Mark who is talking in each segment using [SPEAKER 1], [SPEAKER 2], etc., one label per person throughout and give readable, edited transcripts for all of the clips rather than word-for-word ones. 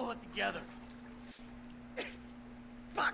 [SPEAKER 1] pull it together. Fuck!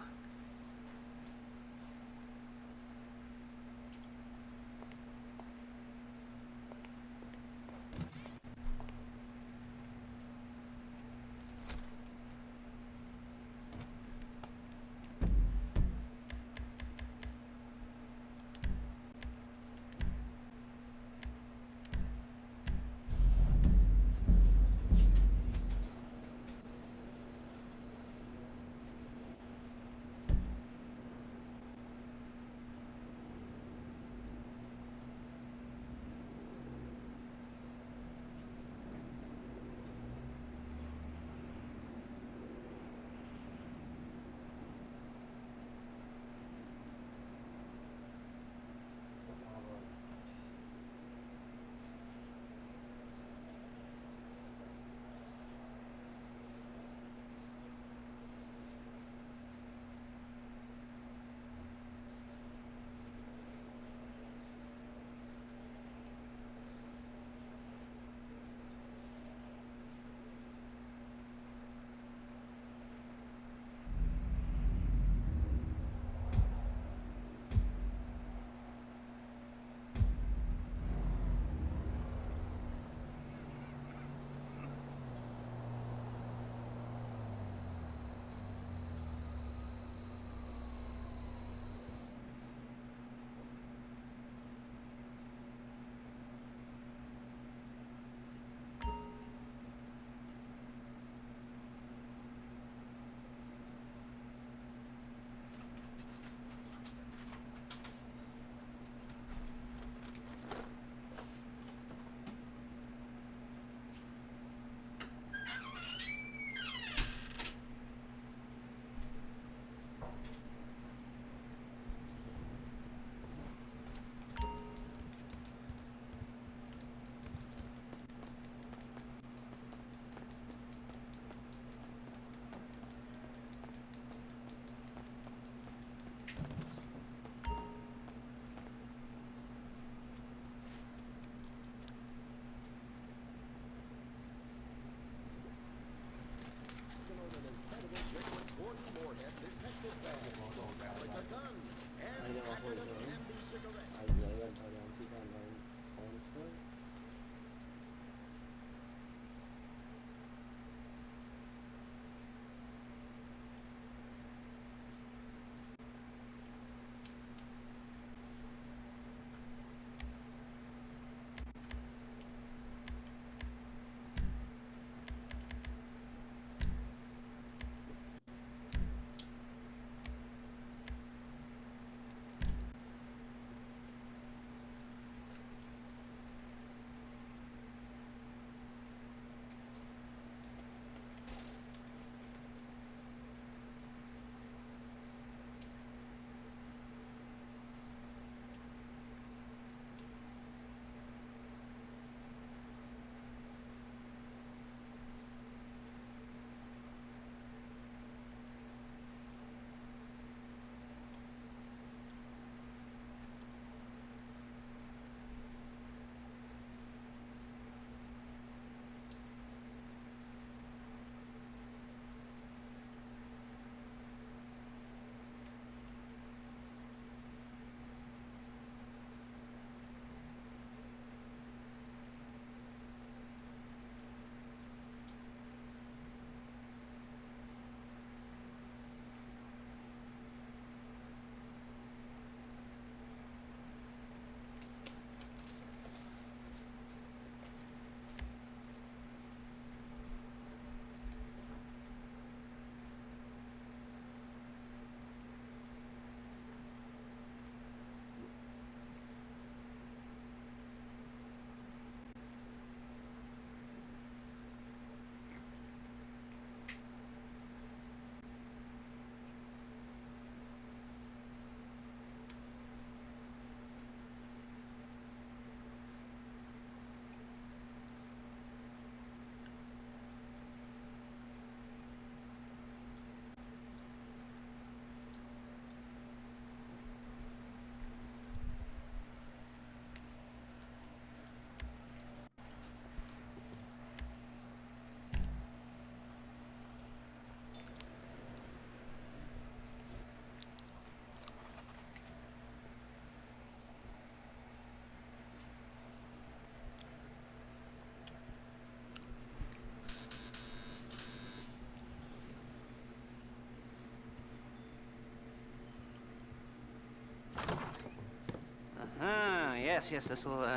[SPEAKER 1] Yes, this will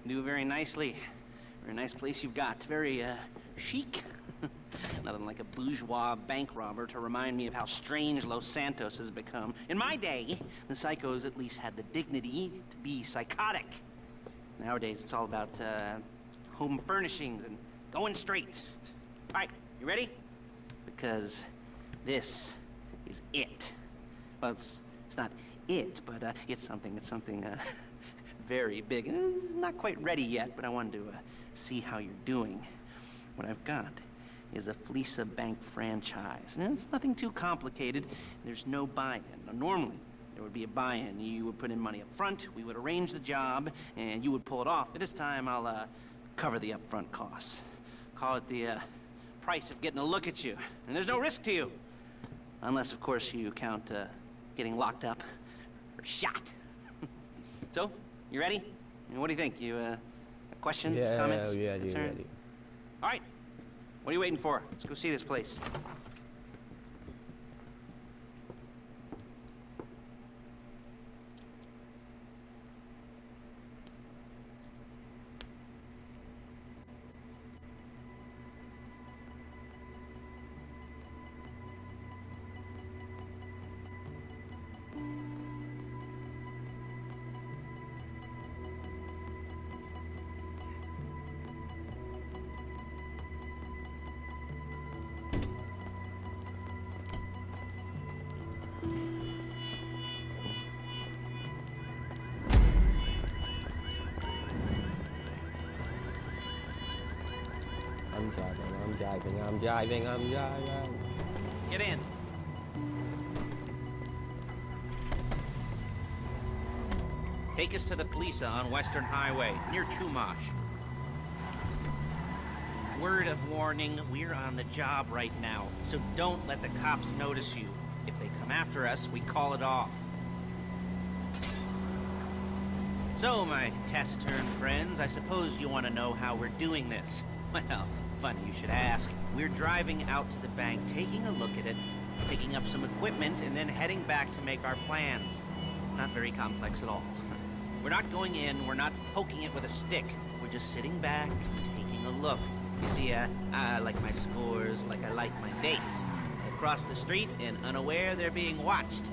[SPEAKER 1] do very nicely. Very nice place you've got. Very chic. Nothing like a bourgeois bank robber to remind me of how strange Los Santos has become. In my day, the psychos at least had the dignity to be psychotic. Nowadays, it's all about home furnishings and going straight. All right, you ready? Because this is it. Well, it's not it, but it's something very big. It's not quite ready yet, but I wanted to see how you're doing. What I've got is a Fleeca Bank franchise. And it's nothing too complicated. There's no buy-in. Now, normally, there would be a buy-in. You would put in money up front, we would arrange the job, and you would pull it off. But this time, I'll cover the upfront costs. Call it the price of getting a look at you. And there's no risk to you. Unless, of course, you count getting locked up or shot. So, you ready? What do you think? You questions, comments, concerns?
[SPEAKER 2] Ready.
[SPEAKER 1] All right. What are you waiting for? Let's go see this place.
[SPEAKER 2] I'm driving.
[SPEAKER 1] Get in. Take us to the Fleeca on Western Highway, near Chumash. Word of warning, we're on the job right now, so don't let the cops notice you. If they come after us, we call it off. So, my taciturn friends, I suppose you want to know how we're doing this. Well, funny you should ask. We're driving out to the bank, taking a look at it, picking up some equipment, and then heading back to make our plans. Not very complex at all. We're not going in, we're not poking it with a stick. We're just sitting back, taking a look. You see, I like my scores like I like my dates. I cross the street and unaware they're being watched.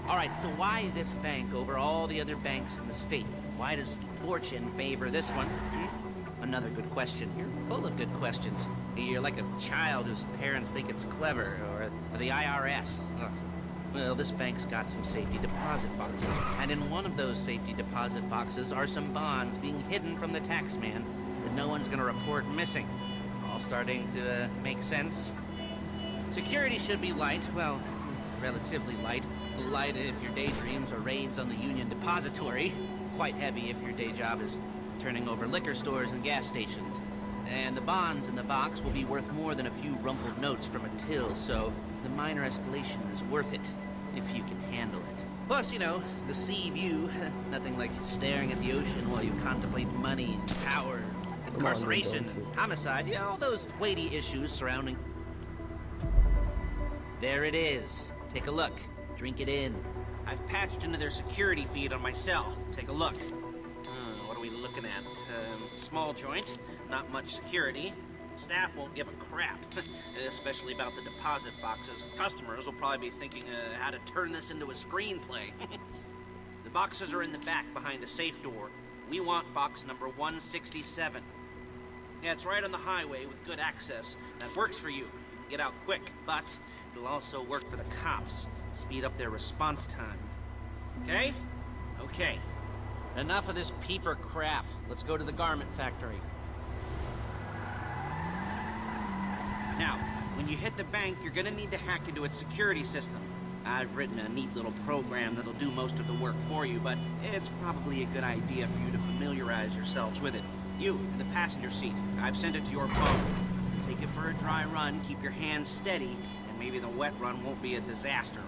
[SPEAKER 1] All right, so why this bank over all the other banks in the state? Why does fortune favor this one? Another good question. You're full of good questions. You're like a child whose parents think it's clever, or the IRS. Ugh. Well, this bank's got some safety deposit boxes, and in one of those safety deposit boxes are some bonds being hidden from the tax man that no one's gonna report missing. All starting to make sense? Security should be light, well, relatively light. Light if your daydreams are raids on the Union Depository. Quite heavy if your day job is turning over liquor stores and gas stations. And the bonds in the box will be worth more than a few rumpled notes from a till, so the minor escalation is worth it, if you can handle it. Plus, you know, the sea view, nothing like staring at the ocean while you contemplate money, power, incarceration, homicide, you know, all those weighty issues surrounding... There it is. Take a look. Drink it in. I've patched into their security feed on my cell. Take a look. What are we looking at? Small joint, not much security. Staff won't give a crap, especially about the deposit boxes. Customers will probably be thinking how to turn this into a screenplay. The boxes are in the back behind a safe door. We want box number 167. Yeah, it's right on the highway with good access. That works for you. You can get out quick, but it'll also work for the cops. Speed up their response time. Okay? Okay. Enough of this peeper crap. Let's go to the garment factory. Now, when you hit the bank, you're gonna need to hack into its security system. I've written a neat little program that'll do most of the work for you, but it's probably a good idea for you to familiarize yourselves with it. You, in the passenger seat, I've sent it to your phone. Take it for a dry run, keep your hands steady, and maybe the wet run won't be a disaster.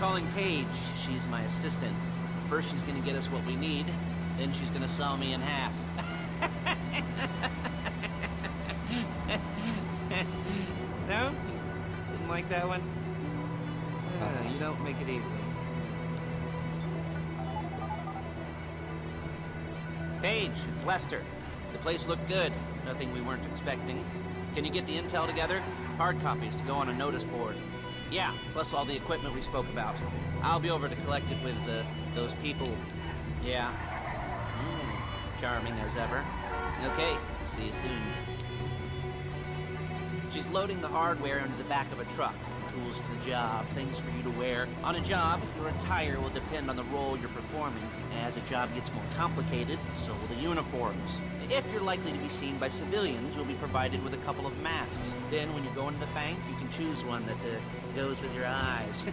[SPEAKER 1] calling Paige. She's my assistant. First she's gonna get us what we need, then she's gonna saw me in half. No? Didn't like that one? You don't make it easy. Paige, it's Lester. The place looked good. Nothing we weren't expecting. Can you get the intel together? Hard copies to go on a notice board. Yeah, plus all the equipment we spoke about. I'll be over to collect it with, those people. Yeah. Charming as ever. Okay, see you soon. She's loading the hardware into the back of a truck. Tools for the job, things for you to wear. On a job, your attire will depend on the role you're performing. As a job gets more complicated, so will the uniforms. If you're likely to be seen by civilians, you'll be provided with a couple of masks. Then when you go into the bank, you can choose one that goes with your eyes.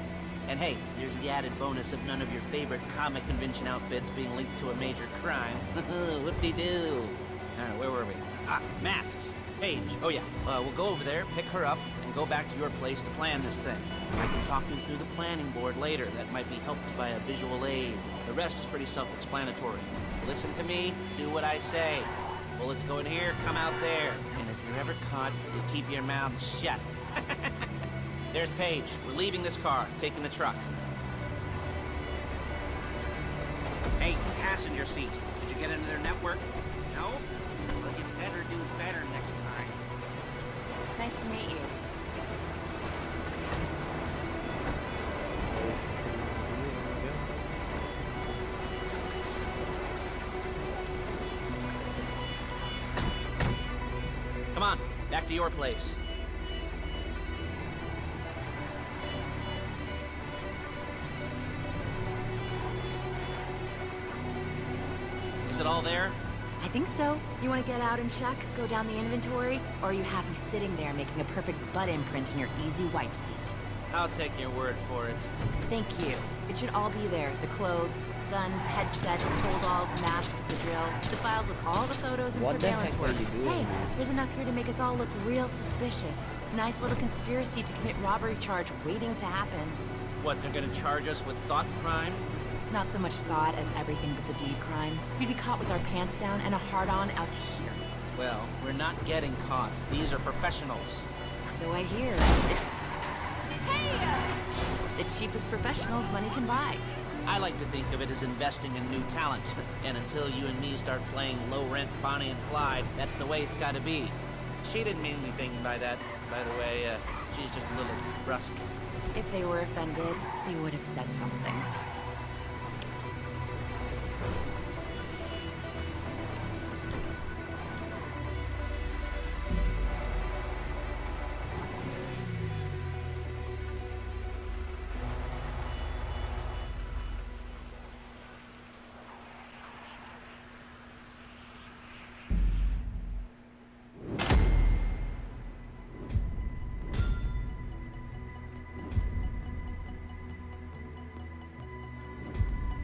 [SPEAKER 1] And hey, there's the added bonus of none of your favorite comic convention outfits being linked to a major crime. Whoop-de-doo. Alright, where were we? Masks. Paige. Oh yeah. We'll go over there, pick her up, and go back to your place to plan this thing. I can talk you through the planning board later. That might be helped by a visual aid. The rest is pretty self-explanatory. Listen to me, do what I say. Bullets go in here, come out there. And if you're ever caught, you keep your mouth shut. There's Paige. We're leaving this car, taking the truck. Hey, passenger seat. Did you get into their network? No? Well, you better do better next time.
[SPEAKER 3] Nice to meet you.
[SPEAKER 1] Come on, back to your place. Is it all there?
[SPEAKER 3] I think so. You want to get out and check? Go down the inventory? Or are you happy sitting there making a perfect butt imprint in your easy wipe seat?
[SPEAKER 1] I'll take your word for it.
[SPEAKER 3] Thank you. It should all be there. The clothes, guns, headsets, toll dolls, masks, the drill, the files with all the photos and
[SPEAKER 2] What the
[SPEAKER 3] surveillance
[SPEAKER 2] heck
[SPEAKER 3] work.
[SPEAKER 2] are you doing,
[SPEAKER 3] Hey,
[SPEAKER 2] dude?
[SPEAKER 3] there's enough here to make us all look real suspicious. Nice little conspiracy to commit robbery charge waiting to happen.
[SPEAKER 1] What, they're gonna charge us with thought crime?
[SPEAKER 3] Not so much thought as everything but the deed crime. We'd be caught with our pants down and a hard-on out to here.
[SPEAKER 1] Well, we're not getting caught. These are professionals.
[SPEAKER 3] So I hear. The cheapest professionals money can buy.
[SPEAKER 1] I like to think of it as investing in new talent. And until you and me start playing low-rent Bonnie and Clyde, that's the way it's gotta be. She didn't mean anything by that, by the way. She's just a little brusque.
[SPEAKER 3] If they were offended, they would have said something.